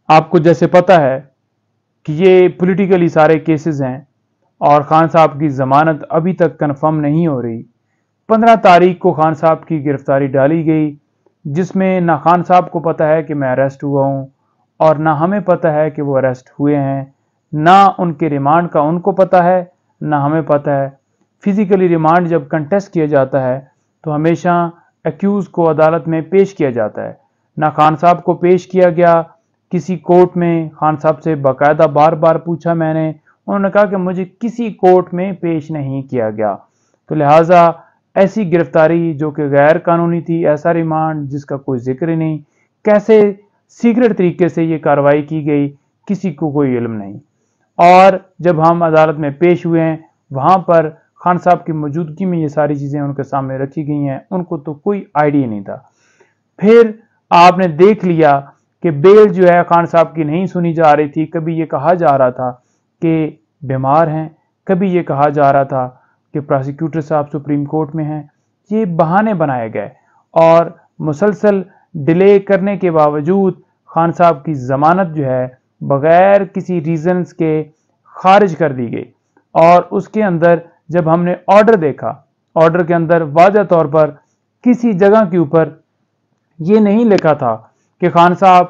آپ کو جیسے پتا ہے کہ یہ پولیٹیکلی سارے کیسز ہیں اور خان صاحب کی ضمانت ابھی تک کنفرم نہیں ہو رہی۔ 15 تاریخ کو خان صاحب کی گرفتاری ڈالی گئی، جس میں نہ خان صاحب کو پتا ہے کہ میں اریسٹ ہوا ہوں اور نہ ہمیں پتا ہے کہ وہ اریسٹ ہوئے ہیں، نہ ان کے ریمانڈ کا ان کو پتا ہے نہ ہمیں پتا ہے۔ فزیکلی ریمانڈ جب کنٹیسٹ کیا جاتا ہے تو ہمیشہ ایکیوز کو عدالت میں پیش کیا جاتا ہے۔ نہ خان صاحب کو پیش کیا گیا کسی کورٹ میں۔ خان صاحب سے باقاعدہ بار بار پوچھا میں نے، انہوں نے کہا کہ مجھے کسی کورٹ میں پیش نہیں کیا گیا۔ تو لہٰذا ایسی گرفتاری جو کہ غیر قانونی تھی، ایسا ریمانڈ جس کا کوئی ذکر ہی نہیں، کیسے سیکرٹ طریقے سے یہ کارروائی کی گئی کسی کو کوئی علم نہیں۔ اور جب ہم عدالت میں پیش ہوئے ہیں وہاں پر خان صاحب کی موجودگی میں یہ ساری چیزیں ان کے سامنے رکھی گئی ہیں، ان کو تو کوئی آئیڈیا نہیں تھا۔ پھر آپ نے دیکھ لیا کہ بیل جو ہے خان صاحب کی نہیں سنی جا رہی تھی۔ کبھی یہ کہا جا رہا تھا کہ بیمار ہیں، کبھی یہ کہا جا رہا تھا کہ پراسیکیوٹر صاحب سپریم کورٹ میں ہیں۔ یہ بہانے بنائے گئے اور مسلسل ڈیلے کرنے کے باوجود خان صاحب کی ضمانت جو ہے بغیر کسی ریزنز کے خارج کر دی گئی۔ اور اس کے اندر جب ہم نے آرڈر دیکھا، آرڈر کے اندر واضح طور پر کسی جگہ کے اوپر یہ نہیں لکھا تھا کہ خان صاحب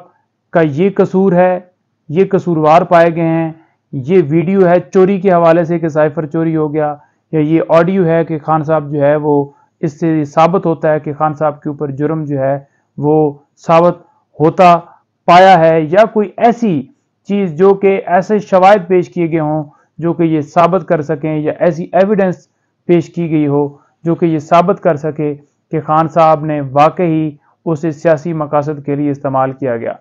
کا یہ قصور ہے، یہ قصوروار پائے گئے ہیں، یہ ویڈیو ہے چوری کے حوالے سے کہ سائفر چوری ہو گیا، یا یہ آڈیو ہے کہ خان صاحب جو ہے وہ اس سے ثابت ہوتا ہے کہ خان صاحب کے اوپر جرم جو ہے وہ ثابت ہوتا پایا ہے، یا کوئی ایسی چیز جو کہ ایسے شواہد پیش کیے گئے ہوں جو کہ یہ ثابت کر سکیں، یا ایسی ایویڈنس پیش کی گئی ہو جو کہ یہ ثابت کر سکے کہ خان صاحب نے واقعی اسے سیاسی مقاصد کے لیے استعمال کیا گیا۔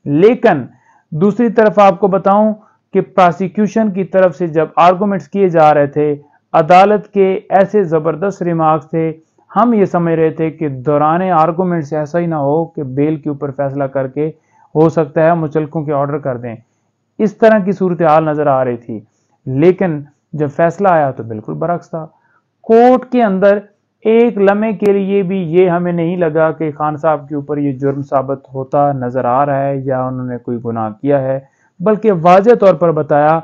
لیکن دوسری طرف آپ کو بتاؤں کہ پراسیکیوشن کی طرف سے جب آرگومنٹس کیے جا رہے تھے، عدالت کے ایسے زبردست ریمارکس تھے، ہم یہ سمجھ رہے تھے کہ دوران آرگومنٹس ایسا ہی نہ ہو کہ بیل کے اوپر فیصلہ کر کے ہو سکتا ہے مچلکوں کے آرڈر کر دیں، اس طرح کی صورتحال نظر آ رہی تھی۔ لیکن جب فیصلہ آیا تو بالکل برعکس تھا۔ کورٹ کے اندر ایک لمحے کے لیے بھی یہ ہمیں نہیں لگا کہ خان صاحب کے اوپر یہ جرم ثابت ہوتا نظر آ رہا ہے یا انہوں نے کوئی گناہ کیا ہے، بلکہ واضح طور پر بتایا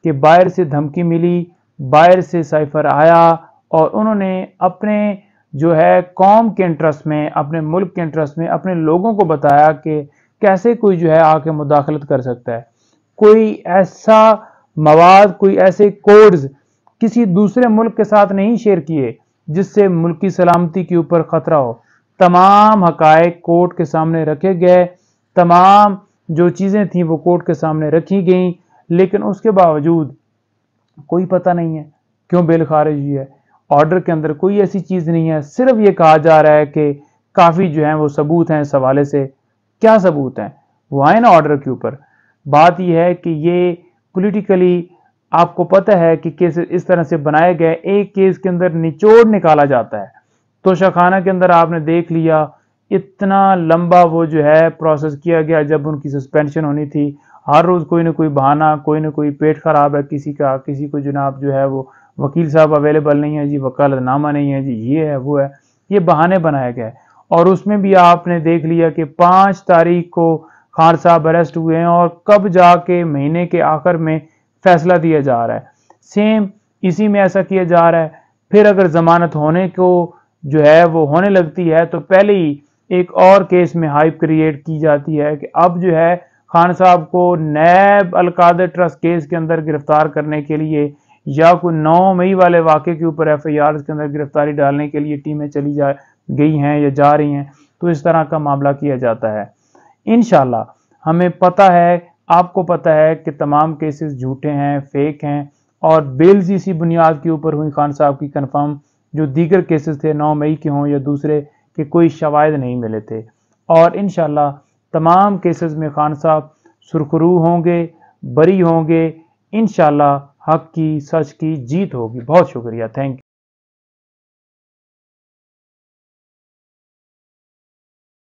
کہ باہر سے دھمکی ملی، باہر سے سائفر آیا اور انہوں نے اپنے جو ہے قوم کے انٹرسٹ میں، اپنے ملک کے انٹرسٹ میں اپنے لوگوں کو بتایا کہ کیسے کوئی جو ہے آ کے مداخلت کر سکتا ہے۔ کوئی ایسا مواد، کوئی ایسے کوڈز کسی دوسرے ملک کے ساتھ نہیں شیئر کیے جس سے ملکی سلامتی کے اوپر خطرہ ہو۔ تمام حقائق کورٹ کے سامنے رکھے گئے، تمام جو چیزیں تھیں وہ کورٹ کے سامنے رکھی گئیں، لیکن اس کے باوجود کوئی پتہ نہیں ہے کیوں بیل خارج ہوئی ہے۔ آرڈر کے اندر کوئی ایسی چیز نہیں ہے، صرف یہ کہا جا رہا ہے کہ کافی جو ہیں وہ ثبوت ہیں اس حوالے سے۔ کیا ثبوت ہیں؟ وہ آئے نا آرڈر کے اوپر۔ بات یہ ہے کہ یہ پولیٹیکلی آپ کو پتہ ہے کہ کیس اس طرح سے بنائے گئے، ایک کیس کے اندر نچوڑ نکالا جاتا ہے۔ توشہ خانہ کے اندر آپ نے دیکھ لیا اتنا لمبا وہ جو ہے پروسیس کیا گیا جب ان کی سسپینشن ہونی تھی۔ ہر روز کوئی نہ کوئی بہانہ، کوئی نہ کوئی پیٹ خراب ہے کسی کا، کسی کو جناب جو ہے وہ وکیل صاحب اویلیبل نہیں ہے جی، وکالت نامہ نہیں ہے جی، یہ ہے وہ ہے، یہ بہانے بنائے گئے۔ اور اس میں بھی آپ نے دیکھ لیا کہ 5 تاریخ کو خان صاحب اریسٹ ہوئے ہیں اور کب جا کے مہینے کے آخر میں فیصلہ دیا جا رہا ہے۔ سیم اسی میں ایسا کیا جا رہا ہے۔ پھر اگر ضمانت ہونے کو جو ہے وہ ہونے لگتی ہے تو پہلے ہی ایک اور کیس میں ہائپ کریٹ کی جاتی ہے کہ اب جو ہے خان صاحب کو نیب القادر ٹرسٹ کیس کے اندر گرفتار کرنے کے لیے یا کوئی 9 مئی والے واقعے کے اوپر ایف آئی آرز کے اندر گرفتاری ڈالنے کے لیے ٹیمیں چلی گئی ہیں یا جا رہی ہیں، تو اس طرح کا معاملہ کیا جاتا ہے۔ انشاءاللہ ہمیں پتہ ہے، آپ کو پتہ ہے کہ تمام کیسز جھوٹے ہیں، فیک ہیں، اور بیلز اسی بنیاد کے اوپر ہوئی خان صاحب کی کنفرم، جو دیگر کیسز تھے 9 مئی کے ہوں یا دوسرے، کہ کوئی شواہد نہیں ملے تھے۔ اور انشاءاللہ تمام کیسز میں خان صاحب سرخرو ہوں گے، بری ہوں گے، انشاءاللہ حق کی، سچ کی جیت ہوگی۔ بہت شکریہ، تھینک یو۔